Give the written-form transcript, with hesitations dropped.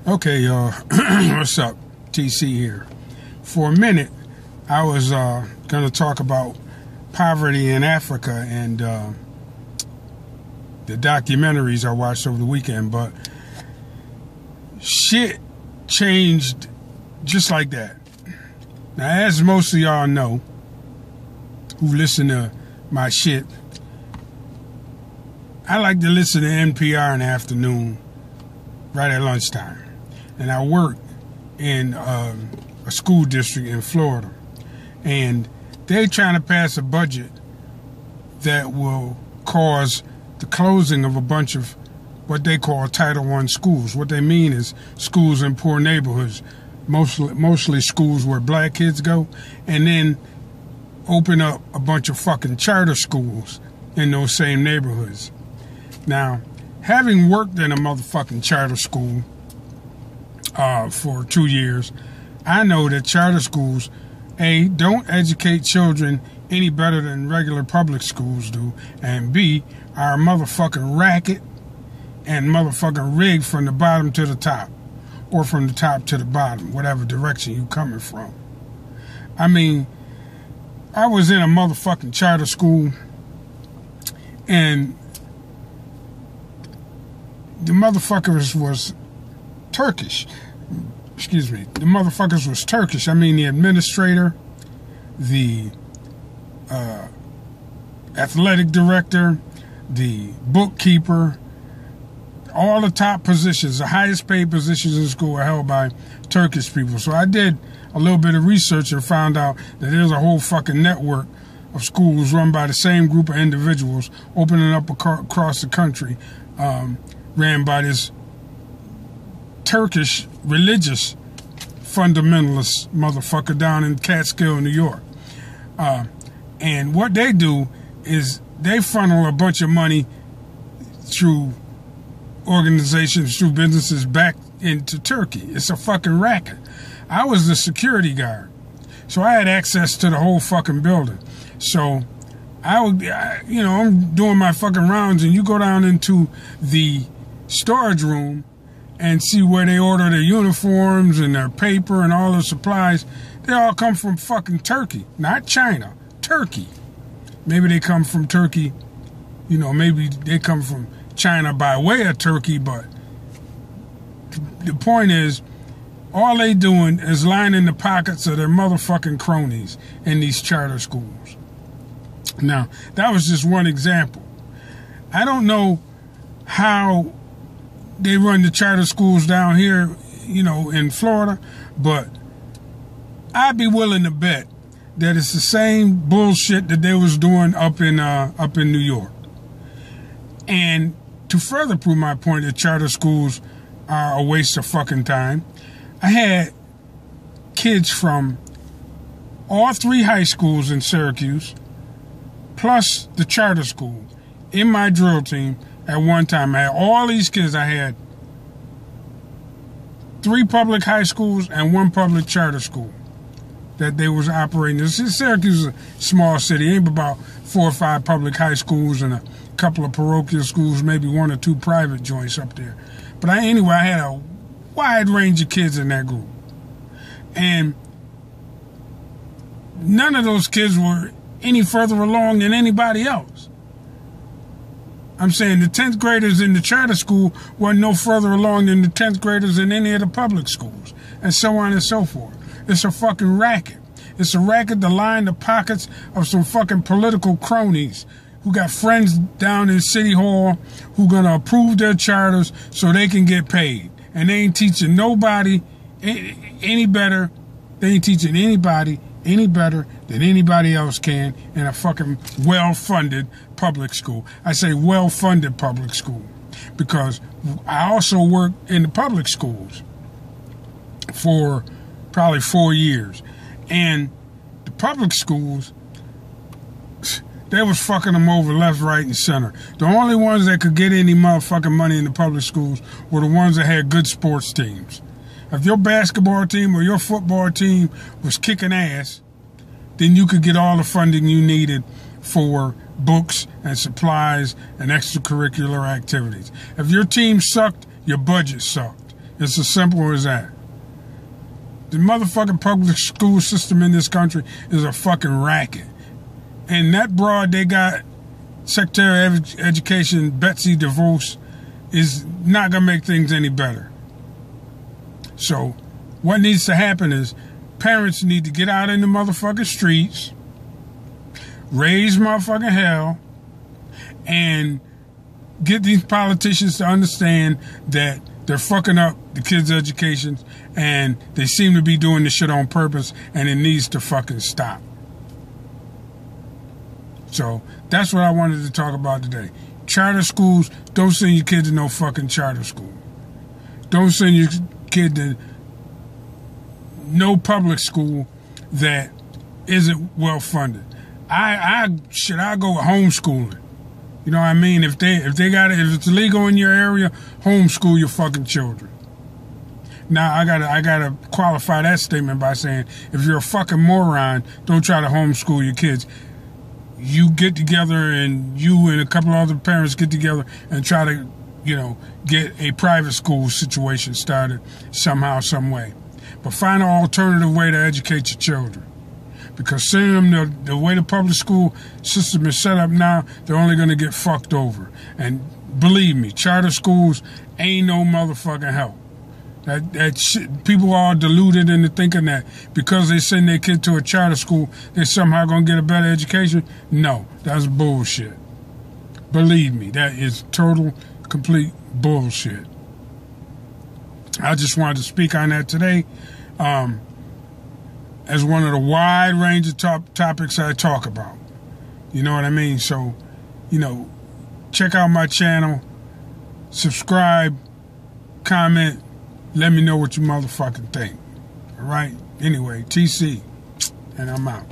Okay, y'all. What's up? TC here. For a minute, I was going to talk about poverty in Africa and the documentaries I watched over the weekend, but shit changed just like that. Now, as most of y'all know, who listen to my shit, I like to listen to NPR in the afternoon, right at lunchtime. And I work in a school district in Florida. And they're trying to pass a budget that will cause the closing of a bunch of what they call Title I schools. What they mean is schools in poor neighborhoods, mostly schools where black kids go, and then open up a bunch of fucking charter schools in those same neighborhoods. Now, having worked in a motherfucking charter school for 2 years, I know that charter schools, A, don't educate children any better than regular public schools do, and B, are a motherfucking racket and motherfucking rigged from the bottom to the top, or from the top to the bottom, whatever direction you coming from. I mean, I was in a motherfucking charter school, and the motherfuckers was Turkish. Excuse me. The motherfuckers was Turkish. I mean, the administrator, the athletic director, the bookkeeper, all the top positions, the highest paid positions in school were held by Turkish people. So I did a little bit of research and found out that there's a whole fucking network of schools run by the same group of individuals opening up across the country, ran by this Turkish religious fundamentalist motherfucker down in Catskill, New York. And what they do is they funnel a bunch of money through organizations, through businesses back into Turkey. It's a fucking racket. I was the security guard, so I had access to the whole fucking building. So I'm doing my fucking rounds, and you go down into the storage room and see where they order their uniforms and their paper and all the supplies. They all come from fucking Turkey, not China, Turkey. Maybe they come from Turkey, maybe they come from China by way of Turkey, but the point is, all they doing is lining the pockets of their motherfucking cronies in these charter schools. Now, that was just one example. I don't know how they run the charter schools down here, in Florida, but I'd be willing to bet that it's the same bullshit that they was doing up in New York. And to further prove my point that charter schools are a waste of fucking time, I had kids from all three high schools in Syracuse, plus the charter school, in my drill team at one time. I had all these kids. I had 3 public high schools and 1 public charter school that they was operating. Syracuse is a small city. Ain't about 4 or 5 public high schools and a couple of parochial schools, maybe 1 or 2 private joints up there. But I had a wide range of kids in that group. And none of those kids were any further along than anybody else. I'm saying the 10th graders in the charter school were no further along than the 10th graders in any of the public schools, and so on and so forth. It's a fucking racket. It's a racket to line the pockets of some fucking political cronies who got friends down in City Hall who gonna approve their charters so they can get paid. And they ain't teaching nobody any better. They ain't teaching anybody any better than anybody else can in a fucking well-funded public school. I say well-funded public school because I also worked in the public schools for probably 4 years. And the public schools, they was fucking them over left, right, and center. The only ones that could get any motherfucking money in the public schools were the ones that had good sports teams. If your basketball team or your football team was kicking ass, then you could get all the funding you needed for books and supplies and extracurricular activities. If your team sucked, your budget sucked. It's as simple as that. The motherfucking public school system in this country is a fucking racket. And that broad they got, Secretary of Education Betsy DeVos, is not going to make things any better. So what needs to happen is parents need to get out in the motherfucking streets, raise motherfucking hell, and get these politicians to understand that they're fucking up the kids' educations, and they seem to be doing this shit on purpose, and it needs to fucking stop. So that's what I wanted to talk about today. Charter schools, don't send your kids to no fucking charter school. Don't send your kid to no public school that isn't well funded. I go with homeschooling. You know what I mean? If it's legal in your area, homeschool your fucking children. Now I gotta qualify that statement by saying, if you're a fucking moron, don't try to homeschool your kids. You get together, and you and a couple of other parents get together and try to, get a private school situation started somehow, some way. But find an alternative way to educate your children. Because sending them the way the public school system is set up now, they're only going to get fucked over. And believe me, charter schools ain't no motherfucking help. That shit, people are deluded into thinking that because they send their kid to a charter school, they're somehow going to get a better education. No, that's bullshit. Believe me, that is total, complete bullshit. I just wanted to speak on that today as one of the wide range of topics I talk about. You know what I mean? So, check out my channel, subscribe, comment, let me know what you motherfucking think. All right? Anyway, TC, and I'm out.